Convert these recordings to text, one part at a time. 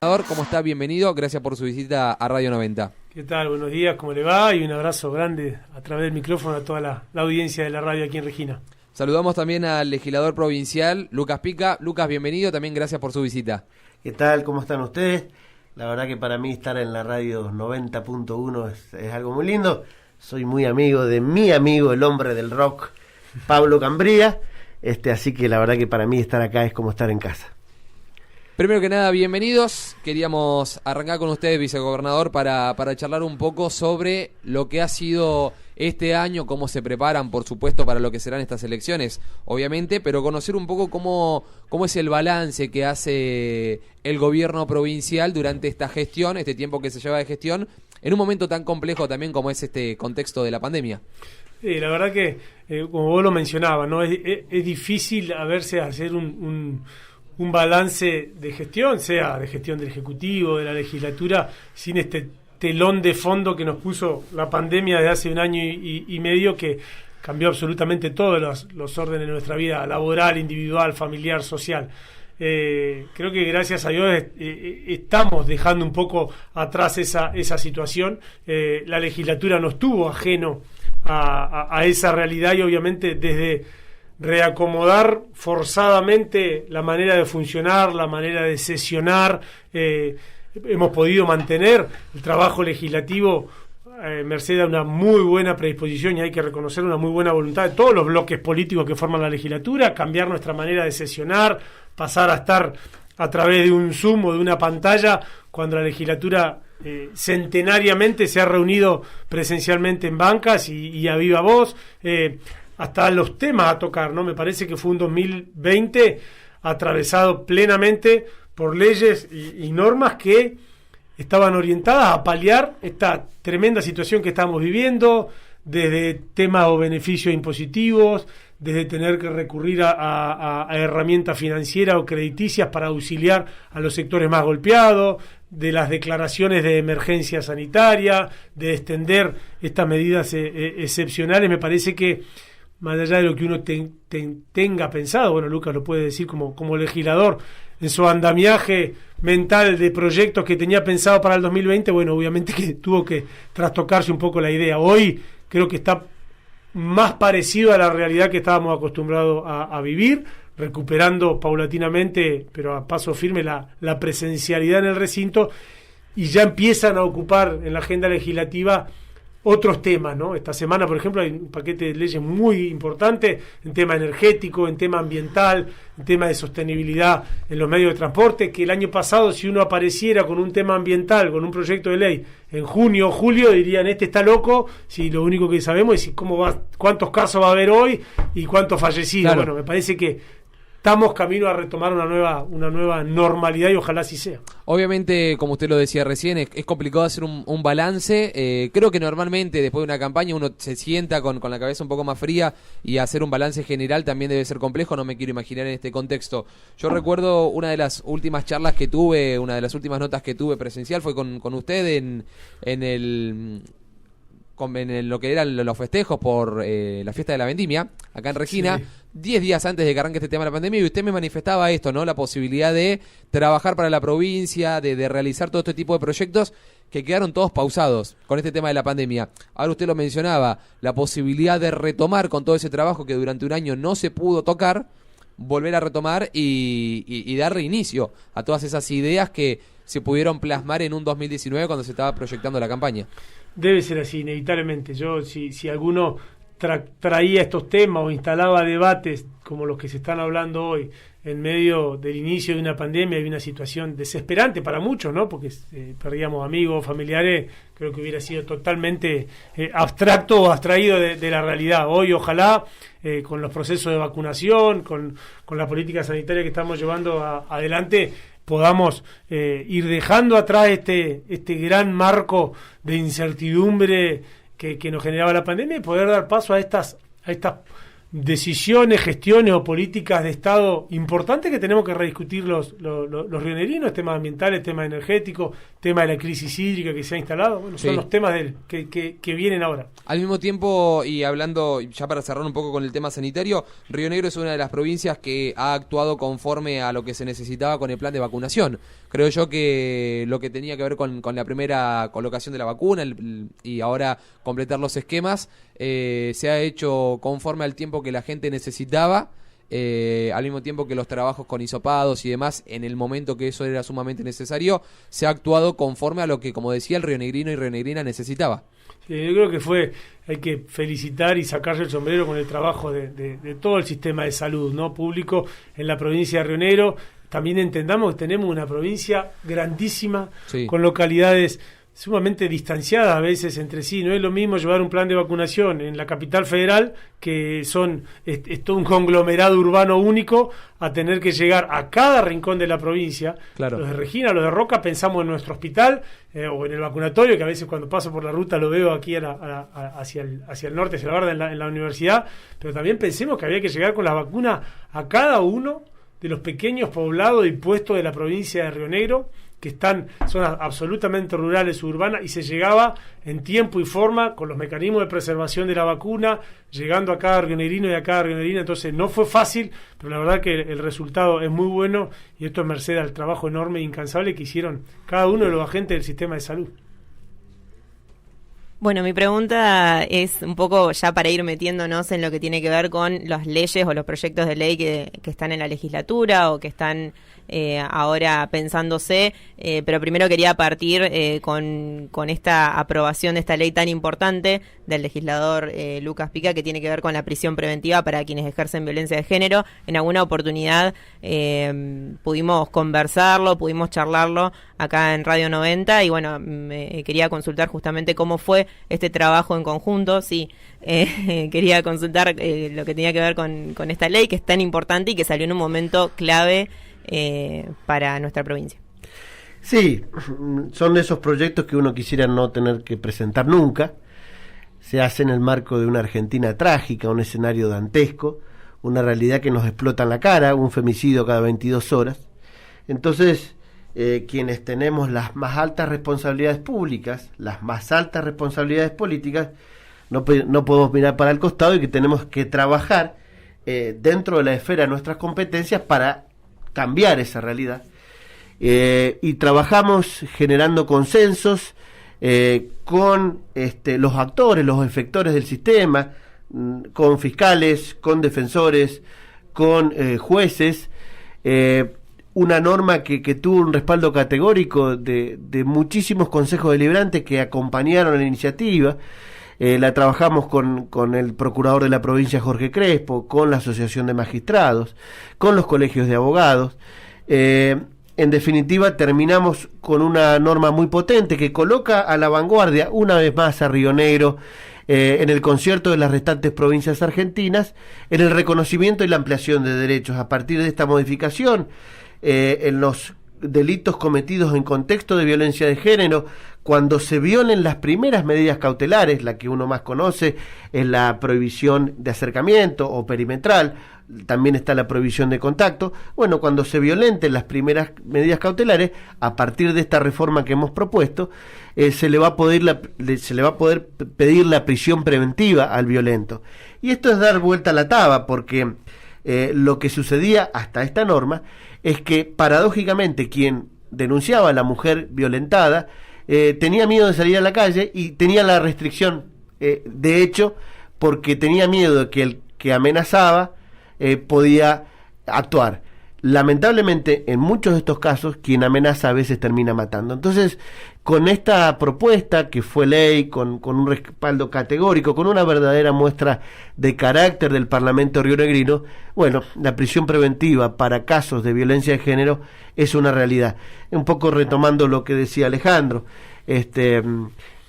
¿Cómo está? Bienvenido, gracias por su visita a Radio 90. ¿Qué tal? Buenos días, ¿cómo le va? Y un abrazo grande a través del micrófono a toda la audiencia de la radio aquí en Regina. Saludamos también al legislador provincial, Lucas Pica. Lucas, bienvenido, también gracias por su visita. ¿Qué tal? ¿Cómo están ustedes? La verdad que para mí estar en la radio 90.1 es algo muy lindo. Soy muy amigo de mi amigo, el hombre del rock, Pablo Cambría. Así que la verdad que para mí estar acá es como estar en casa. Primero que nada, bienvenidos. Queríamos arrancar con ustedes, vicegobernador, para charlar un poco sobre lo que ha sido este año, cómo se preparan, por supuesto, para lo que serán estas elecciones, obviamente, pero conocer un poco cómo es el balance que hace el gobierno provincial durante esta gestión, este tiempo que se lleva de gestión, en un momento tan complejo también como es este contexto de la pandemia. La verdad que, como vos lo mencionabas, ¿no? Es difícil hacer un balance de gestión, sea de gestión del Ejecutivo, de la legislatura, sin este telón de fondo que nos puso la pandemia de hace un año y medio, que cambió absolutamente todos los órdenes de nuestra vida, laboral, individual, familiar, social. Creo que gracias a Dios estamos dejando un poco atrás esa situación. La legislatura no estuvo ajeno a esa realidad, y obviamente desde reacomodar forzadamente la manera de funcionar, la manera de sesionar, hemos podido mantener el trabajo legislativo merced a una muy buena predisposición, y hay que reconocer una muy buena voluntad de todos los bloques políticos que forman la legislatura, cambiar nuestra manera de sesionar, pasar a estar a través de un Zoom o de una pantalla, cuando la legislatura centenariamente se ha reunido presencialmente en bancas y a viva voz, hasta los temas a tocar, ¿no? Me parece que fue un 2020 atravesado plenamente por leyes y normas que estaban orientadas a paliar esta tremenda situación que estamos viviendo, desde temas o beneficios impositivos, desde tener que recurrir a herramientas financieras o crediticias para auxiliar a los sectores más golpeados, de las declaraciones de emergencia sanitaria, de extender estas medidas excepcionales. Me parece que, más allá de lo que uno tenga pensado, bueno, Lucas lo puede decir como legislador, en su andamiaje mental de proyectos que tenía pensado para el 2020, bueno, obviamente que tuvo que trastocarse un poco la idea. Hoy creo que está más parecido a la realidad que estábamos acostumbrados a vivir, recuperando paulatinamente, pero a paso firme, la presencialidad en el recinto, y ya empiezan a ocupar en la agenda legislativa otros temas, ¿no? Esta semana, por ejemplo, hay un paquete de leyes muy importante en tema energético, en tema ambiental, en tema de sostenibilidad en los medios de transporte, que el año pasado, si uno apareciera con un tema ambiental, con un proyecto de ley, en junio o julio, dirían, este está loco, si lo único que sabemos es cuántos casos va a haber hoy y cuántos fallecidos. Claro. Bueno, me parece que estamos camino a retomar una nueva normalidad, y ojalá así sea. Obviamente, como usted lo decía recién, es complicado hacer un balance. Creo que normalmente después de una campaña uno se sienta con la cabeza un poco más fría, y hacer un balance general también debe ser complejo. No me quiero imaginar en este contexto. Yo recuerdo una de las últimas charlas que tuve, una de las últimas notas que tuve presencial fue con usted en lo que eran los festejos por la fiesta de la vendimia, acá en Regina, sí. 10 días antes de que arranque este tema de la pandemia, y usted me manifestaba esto, ¿no? La posibilidad de trabajar para la provincia, de realizar todo este tipo de proyectos que quedaron todos pausados con este tema de la pandemia. Ahora usted lo mencionaba, la posibilidad de retomar con todo ese trabajo que durante un año no se pudo tocar, volver a retomar y dar reinicio a todas esas ideas que se pudieron plasmar en un 2019 cuando se estaba proyectando la campaña. Debe ser así, inevitablemente. Yo, si alguno traía estos temas o instalaba debates como los que se están hablando hoy en medio del inicio de una pandemia y de una situación desesperante para muchos, ¿no? Porque perdíamos amigos, familiares, creo que hubiera sido totalmente abstracto o abstraído de la realidad. Hoy, ojalá, con los procesos de vacunación, con la política sanitaria que estamos llevando adelante, podamos ir dejando atrás este gran marco de incertidumbre que nos generaba la pandemia, y poder dar paso a estas decisiones, gestiones o políticas de Estado importantes que tenemos que rediscutir los rionegrinos, temas ambientales, temas energéticos, tema de la crisis hídrica que se ha instalado. Bueno, son los temas que vienen ahora. Al mismo tiempo, y hablando, ya para cerrar un poco con el tema sanitario, Río Negro es una de las provincias que ha actuado conforme a lo que se necesitaba con el plan de vacunación. Creo yo que lo que tenía que ver con la primera colocación de la vacuna y ahora completar los esquemas, se ha hecho conforme al tiempo que la gente necesitaba, al mismo tiempo que los trabajos con hisopados y demás, en el momento que eso era sumamente necesario, se ha actuado conforme a lo que, como decía, el rionegrino y rionegrina necesitaba. Yo creo que hay que felicitar y sacarse el sombrero con el trabajo de todo el sistema de salud, ¿no?, público en la provincia de Río Negro. También entendamos que tenemos una provincia grandísima, con localidades sumamente distanciadas a veces entre sí. No es lo mismo llevar un plan de vacunación en la capital federal, que es todo un conglomerado urbano único, a tener que llegar a cada rincón de la provincia. Claro. Los de Regina, los de Roca, pensamos en nuestro hospital o en el vacunatorio, que a veces cuando paso por la ruta lo veo aquí hacia el norte, hacia la Barda, en la universidad, pero también pensemos que había que llegar con la vacuna a cada uno de los pequeños poblados y puestos de la provincia de Río Negro, que son absolutamente rurales, urbanas, y se llegaba en tiempo y forma con los mecanismos de preservación de la vacuna, llegando a cada rionegrino y a cada rionegrina. Entonces no fue fácil, pero la verdad que el resultado es muy bueno, y esto es merced al trabajo enorme e incansable que hicieron cada uno de los agentes del sistema de salud. Bueno, mi pregunta es un poco ya para ir metiéndonos en lo que tiene que ver con las leyes o los proyectos de ley que están en la legislatura o que están ahora pensándose, pero primero quería partir con esta aprobación de esta ley tan importante del legislador Lucas Pica, que tiene que ver con la prisión preventiva para quienes ejercen violencia de género. En alguna oportunidad pudimos conversarlo, pudimos charlarlo acá en Radio 90, y bueno, me quería consultar justamente cómo fue este trabajo en conjunto. Sí, quería consultar lo que tenía que ver con esta ley, que es tan importante y que salió en un momento clave para nuestra provincia. Sí, son de esos proyectos que uno quisiera no tener que presentar nunca. Se hace en el marco de una Argentina trágica, un escenario dantesco, una realidad que nos explota en la cara, un femicidio cada 22 horas. Entonces, quienes tenemos las más altas responsabilidades públicas, las más altas responsabilidades políticas, no podemos mirar para el costado, y que tenemos que trabajar dentro de la esfera de nuestras competencias para cambiar esa realidad. Y trabajamos generando consensos con los actores, los efectores del sistema, con fiscales, con defensores, con jueces. Una norma que tuvo un respaldo categórico de muchísimos consejos deliberantes que acompañaron la iniciativa. La trabajamos con el procurador de la provincia, Jorge Crespo, con la Asociación de Magistrados, con los colegios de abogados. En definitiva, terminamos con una norma muy potente que coloca a la vanguardia, una vez más, a Río Negro, en el concierto de las restantes provincias argentinas, en el reconocimiento y la ampliación de derechos. A partir de esta modificación, en los delitos cometidos en contexto de violencia de género, cuando se violen las primeras medidas cautelares, la que uno más conoce es la prohibición de acercamiento o perimetral, también está la prohibición de contacto. Bueno, cuando se violenten las primeras medidas cautelares, a partir de esta reforma que hemos propuesto, se le va a poder pedir la prisión preventiva al violento. Y esto es dar vuelta a la taba, porque lo que sucedía hasta esta norma es que, paradójicamente, quien denunciaba a la mujer violentada tenía miedo de salir a la calle y tenía la restricción, de hecho, porque tenía miedo de que el que amenazaba podía actuar. Lamentablemente, en muchos de estos casos, quien amenaza a veces termina matando. Entonces, con esta propuesta, que fue ley, con un respaldo categórico, con una verdadera muestra de carácter del Parlamento rionegrino, bueno, la prisión preventiva para casos de violencia de género es una realidad. Un poco retomando lo que decía Alejandro,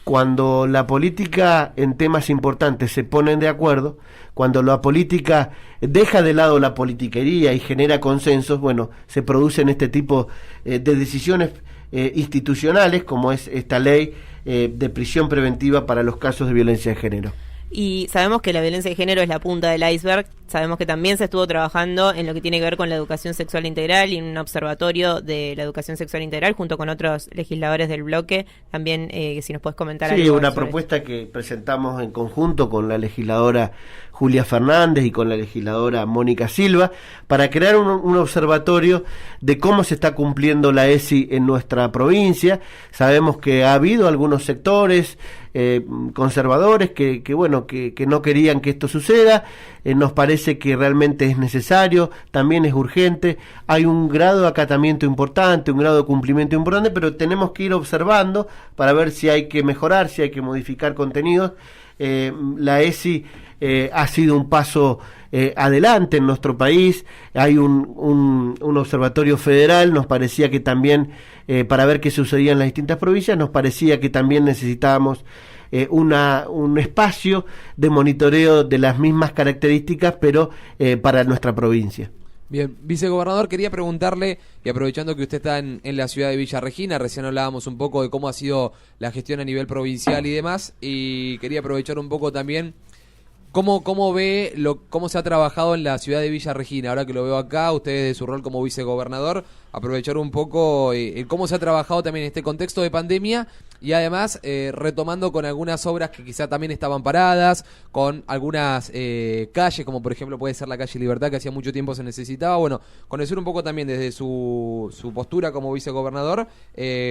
cuando la política en temas importantes se ponen de acuerdo, cuando la política deja de lado la politiquería y genera consensos, bueno, se producen este tipo de decisiones institucionales, como es esta ley de prisión preventiva para los casos de violencia de género. Y sabemos que la violencia de género es la punta del iceberg. Sabemos que también se estuvo trabajando en lo que tiene que ver con la educación sexual integral y en un observatorio de la educación sexual integral junto con otros legisladores del bloque. También, si nos puedes comentar algo. Sí, una sobre propuesta que presentamos en conjunto con la legisladora Julia Fernández y con la legisladora Mónica Silva para crear un observatorio de cómo se está cumpliendo la ESI en nuestra provincia. Sabemos que ha habido algunos sectores conservadores que no querían que esto suceda. Nos parece que realmente es necesario, también es urgente, hay un grado de acatamiento importante, un grado de cumplimiento importante, pero tenemos que ir observando para ver si hay que mejorar, si hay que modificar contenidos. La ESI ha sido un paso adelante en nuestro país, hay un observatorio federal, nos parecía que también, para ver qué sucedía en las distintas provincias, nos parecía que también necesitábamos un espacio de monitoreo de las mismas características, pero para nuestra provincia. Bien, vicegobernador, quería preguntarle, y aprovechando que usted está en la ciudad de Villa Regina, recién hablábamos un poco de cómo ha sido la gestión a nivel provincial y demás, y quería aprovechar un poco también cómo ve cómo se ha trabajado en la ciudad de Villa Regina, ahora que lo veo acá, usted de su rol como vicegobernador, aprovechar un poco cómo se ha trabajado también en este contexto de pandemia y además retomando con algunas obras que quizá también estaban paradas, con algunas calles, como por ejemplo puede ser la calle Libertad, que hacía mucho tiempo se necesitaba. Bueno, conocer un poco también desde su postura como vicegobernador,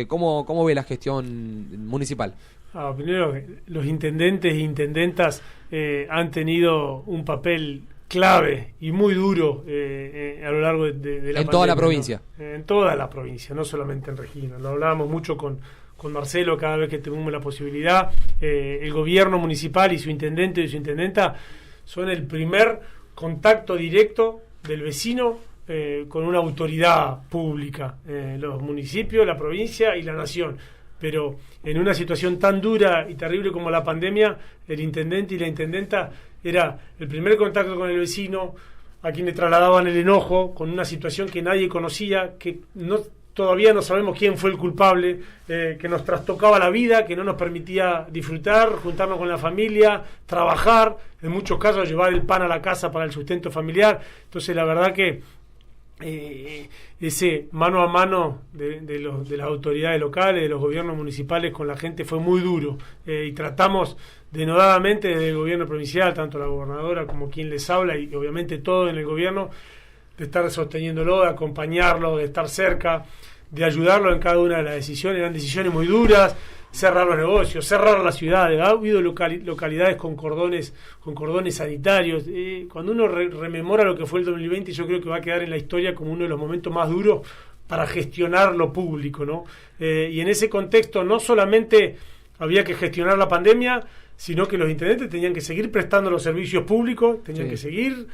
cómo ve la gestión municipal. Primero, los intendentes e intendentas han tenido un papel clave y muy duro a lo largo de la pandemia. En toda la provincia. ¿No? En toda la provincia, no solamente en Regina. Lo hablábamos mucho con Marcelo cada vez que tuvimos la posibilidad. El gobierno municipal y su intendente y su intendenta son el primer contacto directo del vecino con una autoridad pública, los municipios, la provincia y la nación. Pero en una situación tan dura y terrible como la pandemia, el intendente y la intendenta era el primer contacto con el vecino, a quien le trasladaban el enojo, con una situación que nadie conocía, que todavía no sabemos quién fue el culpable, que nos trastocaba la vida, que no nos permitía disfrutar, juntarnos con la familia, trabajar, en muchos casos llevar el pan a la casa para el sustento familiar. Entonces la verdad que ese mano a mano de las autoridades locales, de los gobiernos municipales con la gente fue muy duro, y tratamos denodadamente desde el gobierno provincial, tanto la gobernadora como quien les habla y obviamente todo en el gobierno, de estar sosteniéndolo, de acompañarlo, de estar cerca, de ayudarlo en cada una de las decisiones. Eran decisiones muy duras, cerrar los negocios, cerrar las ciudades. Ha habido localidades con cordones sanitarios. Cuando uno rememora lo que fue el 2020, yo creo que va a quedar en la historia como uno de los momentos más duros para gestionar lo público, ¿no? Y en ese contexto no solamente había que gestionar la pandemia, sino que los intendentes tenían que seguir prestando los servicios públicos, tenían que seguir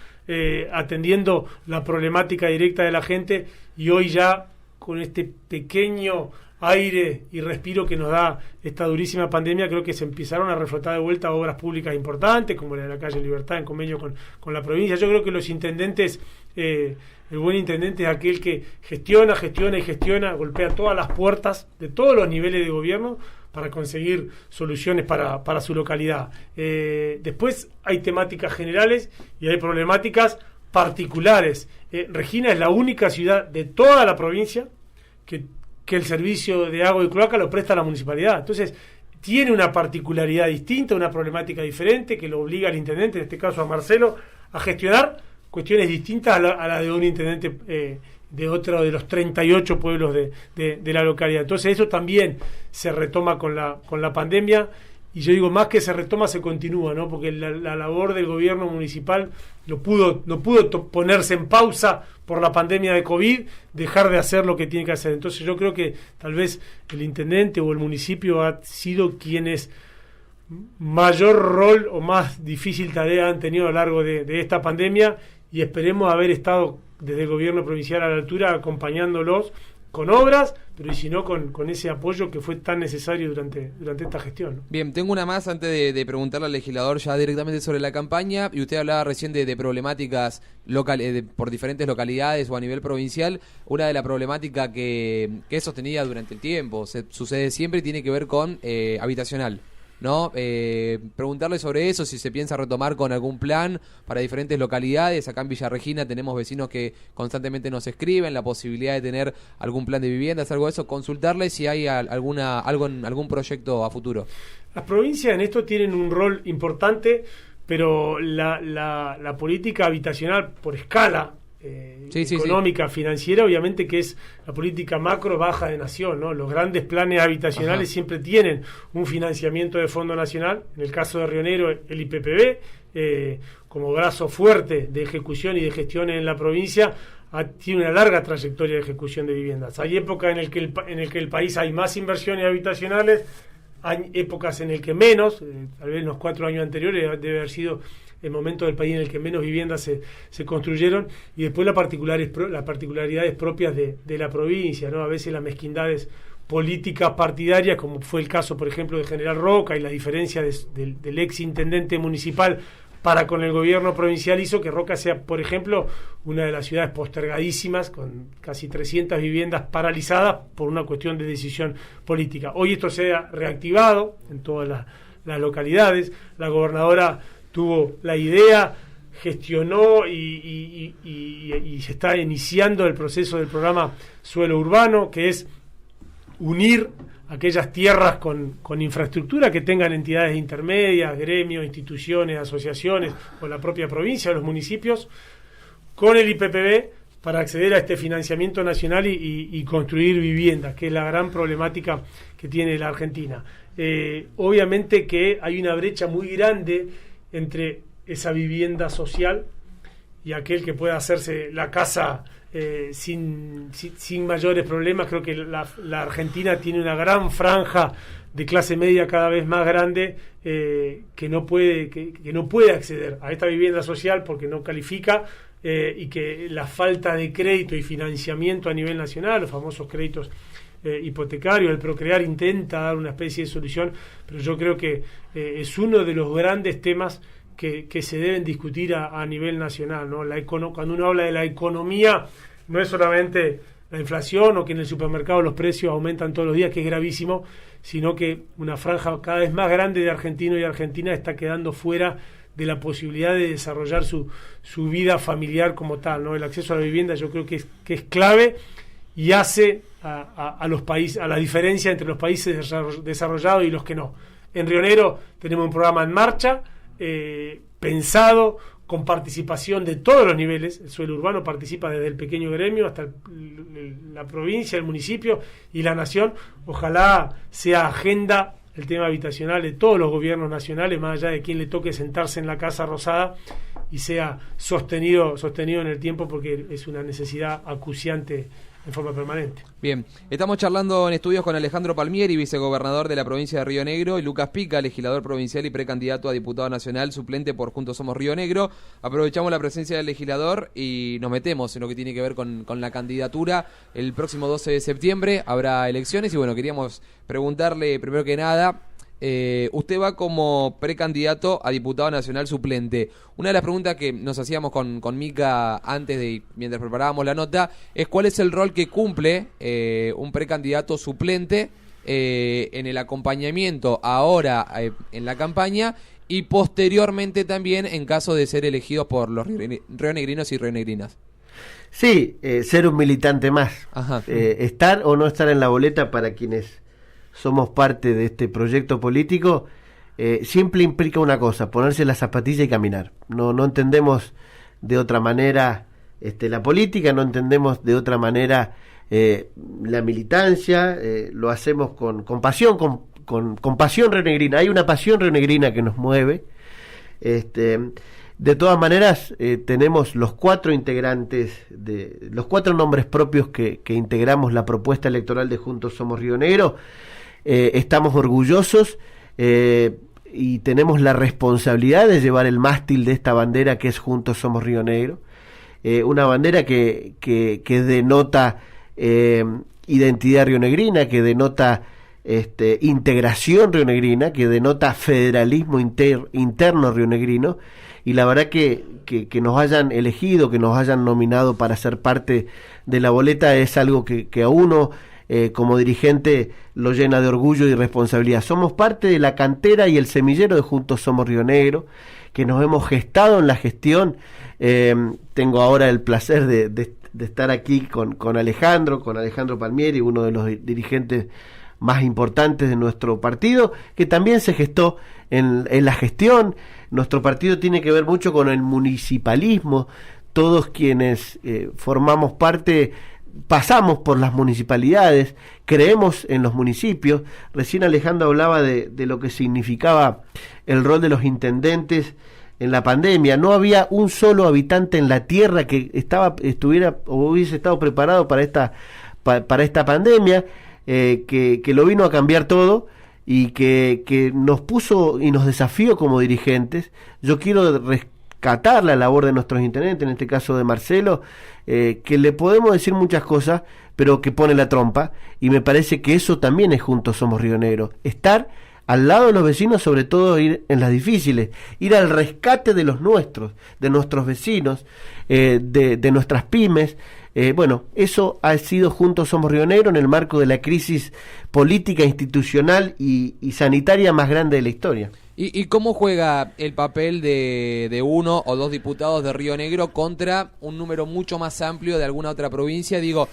atendiendo la problemática directa de la gente, y hoy ya con este pequeño aire y respiro que nos da esta durísima pandemia, creo que se empezaron a reflotar de vuelta obras públicas importantes, como la de la calle Libertad, en convenio con la provincia. Yo creo que los intendentes, el buen intendente es aquel que gestiona, golpea todas las puertas de todos los niveles de gobierno para conseguir soluciones para su localidad. Después hay temáticas generales y hay problemáticas particulares. Regina es la única ciudad de toda la provincia que el servicio de agua y cloaca lo presta la municipalidad. Entonces, tiene una particularidad distinta, una problemática diferente, que lo obliga al intendente, en este caso a Marcelo, a gestionar cuestiones distintas a la de un intendente de otro de los 38 pueblos de la localidad. Entonces, eso también se retoma con la pandemia, y yo digo, más que se retoma, se continúa, ¿no? Porque la labor del gobierno municipal no pudo ponerse en pausa por la pandemia de COVID, dejar de hacer lo que tiene que hacer. Entonces yo creo que tal vez el intendente o el municipio ha sido quienes mayor rol o más difícil tarea han tenido a lo largo de esta pandemia, y esperemos haber estado desde el gobierno provincial a la altura acompañándolos con obras, pero y si no con ese apoyo que fue tan necesario durante esta gestión, ¿no? Bien, tengo una más antes de preguntarle al legislador ya directamente sobre la campaña, y usted hablaba recién de problemáticas por diferentes localidades o a nivel provincial. Una de las problemáticas que es sostenida durante el tiempo, sucede siempre y tiene que ver con habitacional. ¿no? Preguntarle sobre eso, si se piensa retomar con algún plan para diferentes localidades. Acá en Villa Regina tenemos vecinos que constantemente nos escriben, la posibilidad de tener algún plan de viviendas, algo de eso, consultarle si hay algún proyecto a futuro. Las provincias en esto tienen un rol importante, pero la política habitacional por escala económica, financiera, obviamente que es la política macro baja de nación, ¿no? Los grandes planes habitacionales siempre tienen un financiamiento de Fondo Nacional. En el caso de Río Negro, el IPPB, como brazo fuerte de ejecución y de gestión en la provincia, tiene una larga trayectoria de ejecución de viviendas. Hay épocas en el que el país hay más inversiones habitacionales, hay épocas en el que menos, tal vez en los 4 años anteriores debe haber sido el momento del país en el que menos viviendas se construyeron, y después las particularidades propias de la provincia, ¿no? A veces las mezquindades políticas partidarias, como fue el caso, por ejemplo, de General Roca, y la diferencia del ex intendente municipal para con el gobierno provincial, hizo que Roca sea, por ejemplo, una de las ciudades postergadísimas, con casi 300 viviendas paralizadas por una cuestión de decisión política. Hoy esto se ha reactivado en todas las localidades. La gobernadora tuvo la idea, gestionó y se está iniciando el proceso del programa Suelo Urbano, que es unir aquellas tierras con infraestructura que tengan entidades intermedias, gremios, instituciones, asociaciones o la propia provincia o los municipios, con el IPPB para acceder a este financiamiento nacional y construir viviendas, que es la gran problemática que tiene la Argentina. Obviamente que hay una brecha muy grande entre esa vivienda social y aquel que pueda hacerse la casa sin mayores problemas. Creo que la Argentina tiene una gran franja de clase media cada vez más grande que no puede acceder a esta vivienda social porque no califica, y que la falta de crédito y financiamiento a nivel nacional, los famosos créditos hipotecarios, el Procrear intenta dar una especie de solución, pero yo creo que es uno de los grandes temas que se deben discutir a nivel nacional, ¿no? Cuando uno habla de la economía, no es solamente la inflación o que en el supermercado los precios aumentan todos los días, que es gravísimo, sino que una franja cada vez más grande de argentinos y argentinas está quedando fuera de la posibilidad de desarrollar su vida familiar como tal, ¿no? El acceso a la vivienda yo creo que es clave y hace a los países, a la diferencia entre los países desarrollados y los que no. En Río Negro tenemos un programa en marcha, pensado con participación de todos los niveles. El Suelo Urbano participa desde el pequeño gremio hasta la provincia, el municipio y la nación. Ojalá sea agenda el tema habitacional de todos los gobiernos nacionales, más allá de quien le toque sentarse en la Casa Rosada, y sea sostenido en el tiempo, porque es una necesidad acuciante en forma permanente. Bien, estamos charlando en estudios con Alejandro Palmieri, vicegobernador de la provincia de Río Negro, y Lucas Pica, legislador provincial y precandidato a diputado nacional, suplente por Juntos Somos Río Negro. Aprovechamos la presencia del legislador y nos metemos en lo que tiene que ver con la candidatura. El próximo 12 de septiembre habrá elecciones y bueno, queríamos preguntarle primero que nada, usted va como precandidato a diputado nacional suplente. Una de las preguntas que nos hacíamos con Mica mientras preparábamos la nota, es cuál es el rol que cumple un precandidato suplente en el acompañamiento ahora en la campaña y posteriormente también en caso de ser elegidos por los rionegrinos y rionegrinas. Sí, ser un militante más. Estar o no estar en la boleta para quienes somos parte de este proyecto político, siempre implica una cosa: ponerse la zapatilla y caminar. No entendemos de otra manera la política, no entendemos de otra manera la militancia, lo hacemos con pasión, con pasión rionegrina. Hay una pasión rionegrina que nos mueve. De todas maneras, tenemos los 4 integrantes, los 4 nombres propios que integramos la propuesta electoral de Juntos Somos Río Negro. Estamos orgullosos y tenemos la responsabilidad de llevar el mástil de esta bandera que es Juntos Somos Río Negro, una bandera que denota identidad rionegrina, que denota integración rionegrina, que denota federalismo interno rionegrino, y la verdad que nos hayan elegido, que nos hayan nominado para ser parte de la boleta es algo que a uno como dirigente lo llena de orgullo y responsabilidad. Somos parte de la cantera y el semillero de Juntos Somos Río Negro, que nos hemos gestado en la gestión. Tengo ahora el placer de estar aquí con Alejandro Palmieri, uno de los dirigentes más importantes de nuestro partido, que también se gestó en la gestión. Nuestro partido tiene que ver mucho con el municipalismo. Todos quienes formamos parte pasamos por las municipalidades, creemos en los municipios. Recién Alejandro hablaba de lo que significaba el rol de los intendentes en la pandemia. No había un solo habitante en la tierra que estuviera o hubiese estado preparado para esta pandemia, que lo vino a cambiar todo y que nos puso y nos desafió como dirigentes. Yo quiero rescatar la labor de nuestros intendentes, en este caso de Marcelo, que le podemos decir muchas cosas, pero que pone la trompa, y me parece que eso también es Juntos Somos Río Negro. Estar al lado de los vecinos, sobre todo ir en las difíciles, ir al rescate de los nuestros, de nuestros vecinos, de nuestras pymes. Bueno, eso ha sido Juntos Somos Río Negro en el marco de la crisis política, institucional y sanitaria más grande de la historia. ¿Y cómo juega el papel de uno o dos diputados de Río Negro contra un número mucho más amplio de alguna otra provincia? Digo,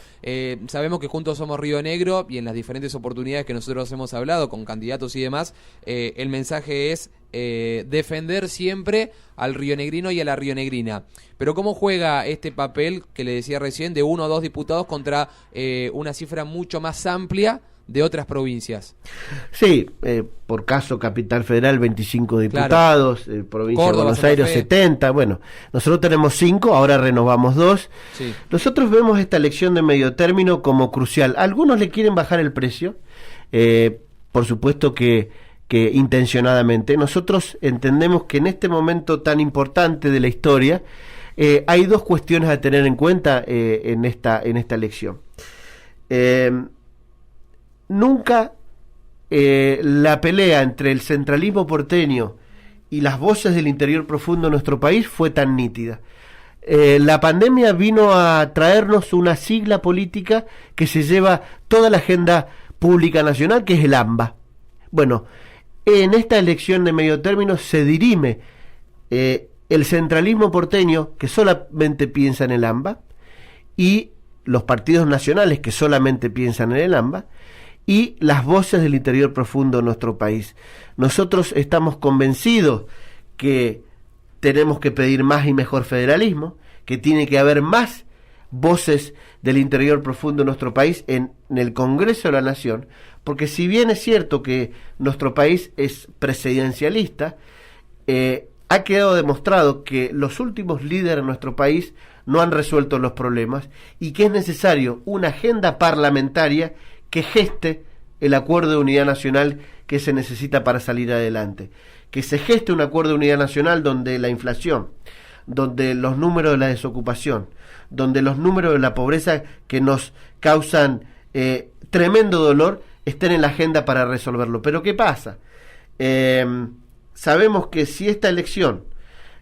sabemos que Juntos Somos Río Negro, y en las diferentes oportunidades que nosotros hemos hablado con candidatos y demás, el mensaje es defender siempre al rionegrino y a la rionegrina. Pero ¿cómo juega este papel que le decía recién de uno o dos diputados contra una cifra mucho más amplia de otras provincias? Sí, por caso Capital Federal 25 diputados, claro. Provincia Córdoba, de Buenos Aires 70, bueno, nosotros tenemos 5, ahora renovamos 2. Sí. Nosotros vemos esta elección de medio término como crucial. Algunos le quieren bajar el precio, por supuesto que intencionadamente. Nosotros entendemos que en este momento tan importante de la historia hay dos cuestiones a tener en cuenta en esta elección. Nunca la pelea entre el centralismo porteño y las voces del interior profundo de nuestro país fue tan nítida. La pandemia vino a traernos una sigla política que se lleva toda la agenda pública nacional, que es el AMBA. Bueno, en esta elección de medio término se dirime el centralismo porteño, que solamente piensa en el AMBA, y los partidos nacionales, que solamente piensan en el AMBA, y las voces del interior profundo de nuestro país. Nosotros estamos convencidos que tenemos que pedir más y mejor federalismo, que tiene que haber más voces del interior profundo de nuestro país en el Congreso de la Nación, porque si bien es cierto que nuestro país es presidencialista, ha quedado demostrado que los últimos líderes de nuestro país no han resuelto los problemas y que es necesario una agenda parlamentaria que geste el acuerdo de unidad nacional que se necesita para salir adelante. Que se geste un acuerdo de unidad nacional donde la inflación, donde los números de la desocupación, donde los números de la pobreza que nos causan tremendo dolor estén en la agenda para resolverlo. Pero ¿qué pasa? Sabemos que si esta elección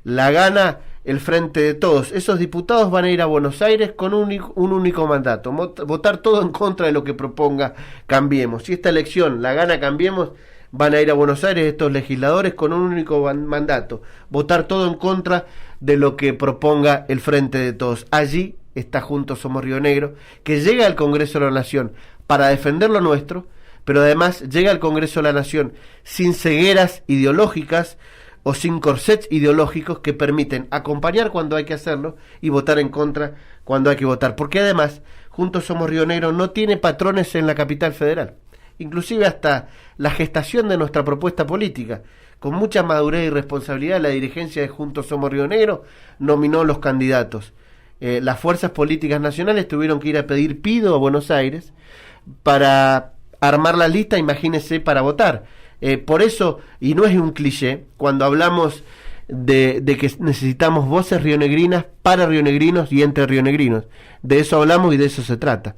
la gana el Frente de Todos, esos diputados van a ir a Buenos Aires con un único mandato, votar todo en contra de lo que proponga Cambiemos. Si esta elección la gana Cambiemos, van a ir a Buenos Aires estos legisladores con un único mandato, votar todo en contra de lo que proponga el Frente de Todos. Allí está Juntos Somos Río Negro, que llega al Congreso de la Nación para defender lo nuestro, pero además llega al Congreso de la Nación sin cegueras ideológicas o sin corsets ideológicos que permiten acompañar cuando hay que hacerlo y votar en contra cuando hay que votar. Porque además, Juntos Somos Río Negro no tiene patrones en la capital federal. Inclusive hasta la gestación de nuestra propuesta política. Con mucha madurez y responsabilidad, la dirigencia de Juntos Somos Río Negro nominó los candidatos. Las fuerzas políticas nacionales tuvieron que ir a pedir pido a Buenos Aires para armar la lista, imagínense, para votar. Por eso, y no es un cliché, cuando hablamos de que necesitamos voces rionegrinas para rionegrinos y entre rionegrinos, de eso hablamos y de eso se trata.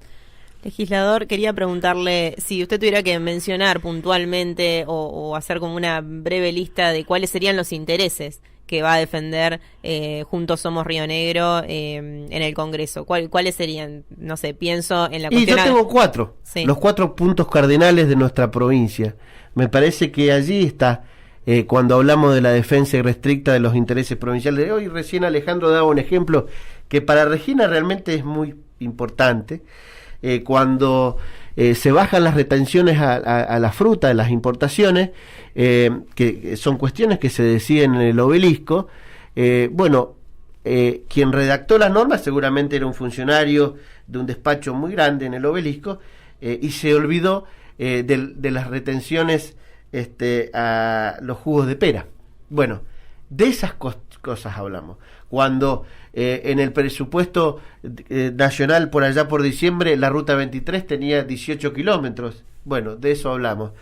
Legislador, quería preguntarle si usted tuviera que mencionar puntualmente o hacer como una breve lista de cuáles serían los intereses que va a defender Juntos Somos Río Negro en el Congreso? ¿Cuáles serían? No sé, pienso en la Y cuestión... yo tengo 4, Sí. los 4 puntos cardinales de nuestra provincia. Me parece que allí está, cuando hablamos de la defensa irrestricta de los intereses provinciales. Hoy recién Alejandro daba un ejemplo que para Regina realmente es muy importante. Cuando se bajan las retenciones a la fruta de las importaciones, que son cuestiones que se deciden en el obelisco, quien redactó las normas seguramente era un funcionario de un despacho muy grande en el obelisco, y se olvidó de las retenciones a los jugos de pera. Bueno, de esas cosas hablamos. Cuando en el presupuesto nacional por allá por diciembre la ruta 23 tenía 18 kilómetros, bueno, de eso hablamos.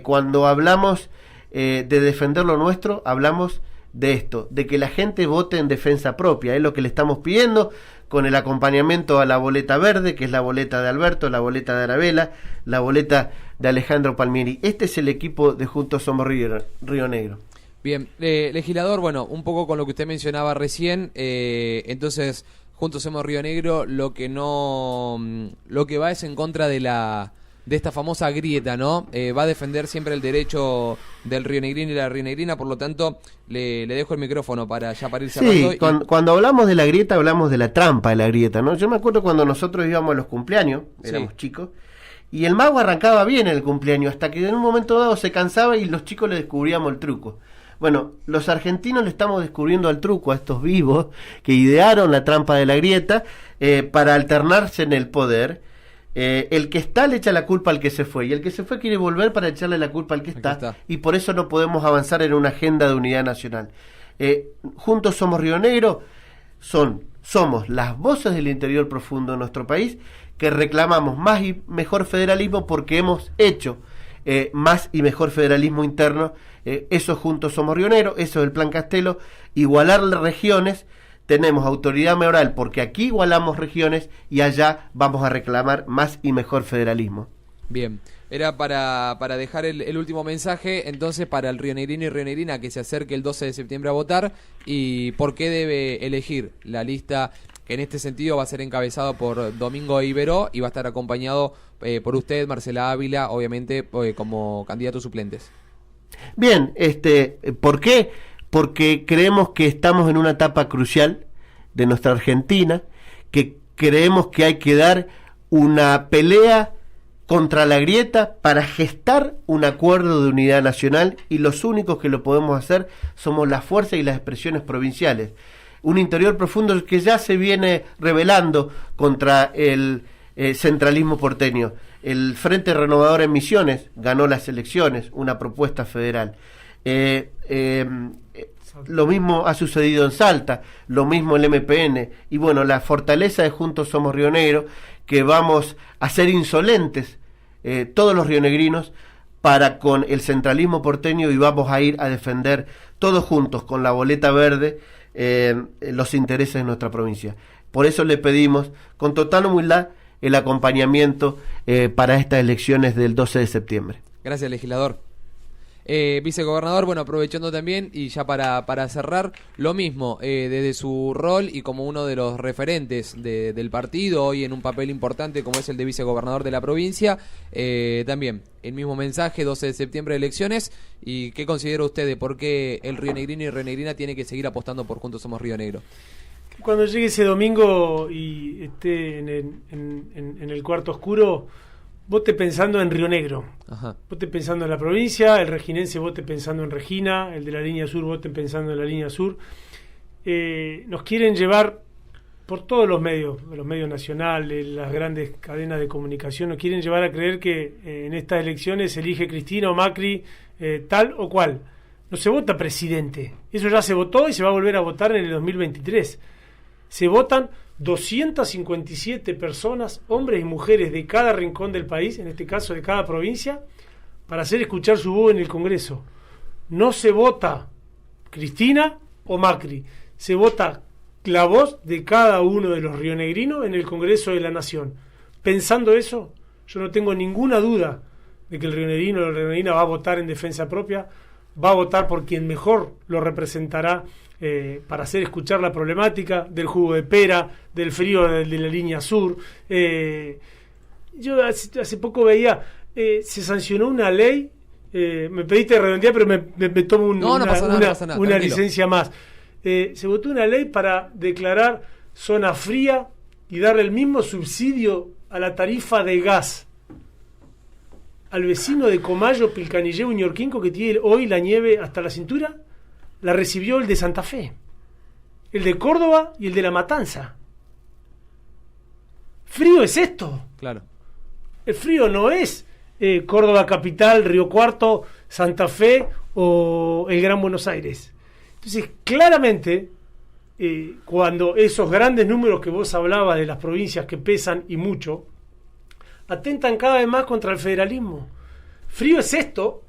Cuando hablamos de defender lo nuestro, hablamos de esto, de que la gente vote en defensa propia, es lo que le estamos pidiendo, con el acompañamiento a la boleta verde, que es la boleta de Alberto, la boleta de Arabella, la boleta de Alejandro Palmieri. Este es el equipo de Juntos Somos Río Negro. Bien, legislador, bueno, un poco con lo que usted mencionaba recién, entonces, Juntos Somos Río Negro, lo que va es en contra de esta famosa grieta, ¿no? Va a defender siempre el derecho del rionegrino y la rionegrina, por lo tanto, le dejo el micrófono para ir cerrando. Sí, cuando hablamos de la grieta, hablamos de la trampa de la grieta, ¿no? Yo me acuerdo cuando nosotros íbamos a los cumpleaños, éramos chicos, y el mago arrancaba bien el cumpleaños, hasta que en un momento dado se cansaba y los chicos le descubríamos el truco. Bueno, los argentinos le estamos descubriendo el truco a estos vivos que idearon la trampa de la grieta para alternarse en el poder. El que está le echa la culpa al que se fue, y el que se fue quiere volver para echarle la culpa al que está, y por eso no podemos avanzar en una agenda de unidad nacional. Juntos Somos Río Negro somos las voces del interior profundo de nuestro país que reclamamos más y mejor federalismo, porque hemos hecho más y mejor federalismo interno. Eso Juntos Somos Río Negro, eso es el Plan Castelo, igualar las regiones. Tenemos autoridad mayoral porque aquí igualamos regiones y allá vamos a reclamar más y mejor federalismo. Bien, era para dejar el último mensaje, entonces, para el rionegrino y rionegrina que se acerque el 12 de septiembre a votar, y por qué debe elegir la lista, que en este sentido va a ser encabezado por Domingo Iberó y va a estar acompañado por usted, Marcela Ávila, obviamente como candidatos suplentes. Bien, ¿por qué? Porque creemos que estamos en una etapa crucial de nuestra Argentina, que creemos que hay que dar una pelea contra la grieta para gestar un acuerdo de unidad nacional, y los únicos que lo podemos hacer somos las fuerzas y las expresiones provinciales. Un interior profundo que ya se viene rebelando contra el centralismo porteño. El Frente Renovador en Misiones ganó las elecciones, una propuesta federal. Lo mismo ha sucedido en Salta, lo mismo el MPN, y bueno, la fortaleza de Juntos Somos Río Negro, que vamos a ser insolentes todos los rionegrinos para con el centralismo porteño, y vamos a ir a defender todos juntos con la boleta verde los intereses de nuestra provincia. Por eso le pedimos con total humildad el acompañamiento para estas elecciones del 12 de septiembre. Gracias, legislador. Vicegobernador, bueno, aprovechando también, y ya para cerrar, lo mismo, desde su rol y como uno de los referentes del partido, hoy en un papel importante como es el de vicegobernador de la provincia, también el mismo mensaje, 12 de septiembre elecciones, y ¿qué considera usted de por qué el rionegrino y rionegrina tiene que seguir apostando por Juntos Somos Río Negro? Cuando llegue ese domingo y esté en el cuarto oscuro, vote pensando en Río Negro. Ajá. Vote pensando en la provincia, el reginense vote pensando en Regina, el de la línea sur vote pensando en la línea sur. Nos quieren llevar por todos los medios nacionales, las grandes cadenas de comunicación, nos quieren llevar a creer que en estas elecciones elige Cristina o Macri tal o cual. No se vota presidente, eso ya se votó y se va a volver a votar en el 2023. Se votan 257 personas, hombres y mujeres de cada rincón del país, en este caso de cada provincia, para hacer escuchar su voz en el Congreso. No se vota Cristina o Macri, se vota la voz de cada uno de los rionegrinos en el Congreso de la Nación. Pensando eso, yo no tengo ninguna duda de que el rionegrino o la rionegrina va a votar en defensa propia, va a votar por quien mejor lo representará para hacer escuchar la problemática del jugo de pera, del frío de la línea sur. Yo hace poco veía, se sancionó una ley, me pediste redondear, pero me tomo No pasa nada, una tranquilo. licencia más. Se votó una ley para declarar zona fría y darle el mismo subsidio a la tarifa de gas al vecino de Comayo, Pilcanilleu y Ñorquinco, que tiene hoy la nieve hasta la cintura. La recibió el de Santa Fe, el de Córdoba y el de La Matanza. Frío es esto. Claro. El frío no es Córdoba capital, Río Cuarto, Santa Fe o el Gran Buenos Aires. Entonces, claramente, cuando esos grandes números que vos hablabas de las provincias que pesan y mucho, atentan cada vez más contra el federalismo. Frío es esto,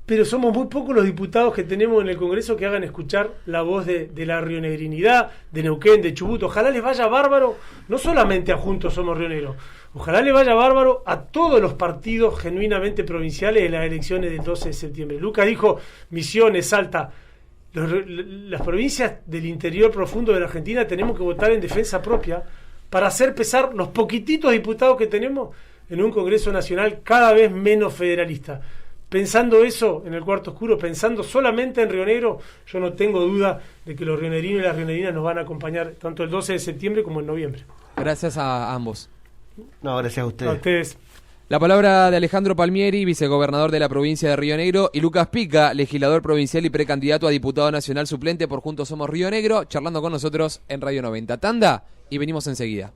pero somos muy pocos los diputados que tenemos en el Congreso que hagan escuchar la voz de la rionegrinidad, de Neuquén, de Chubut. Ojalá les vaya bárbaro, no solamente a Juntos Somos Rioneros, ojalá les vaya bárbaro a todos los partidos genuinamente provinciales en las elecciones del 12 de septiembre. Lucas dijo, Misiones, Salta, las provincias del interior profundo de la Argentina tenemos que votar en defensa propia para hacer pesar los poquititos diputados que tenemos en un Congreso Nacional cada vez menos federalista. Pensando eso en el cuarto oscuro, pensando solamente en Río Negro, yo no tengo duda de que los rionerinos y las rionerinas nos van a acompañar tanto el 12 de septiembre como en noviembre. Gracias a ambos. No, gracias a A ustedes. ustedes. La palabra de Alejandro Palmieri, vicegobernador de la provincia de Río Negro, y Lucas Pica, legislador provincial y precandidato a diputado nacional suplente por Juntos Somos Río Negro, charlando con nosotros en Radio 90. Tanda y venimos enseguida.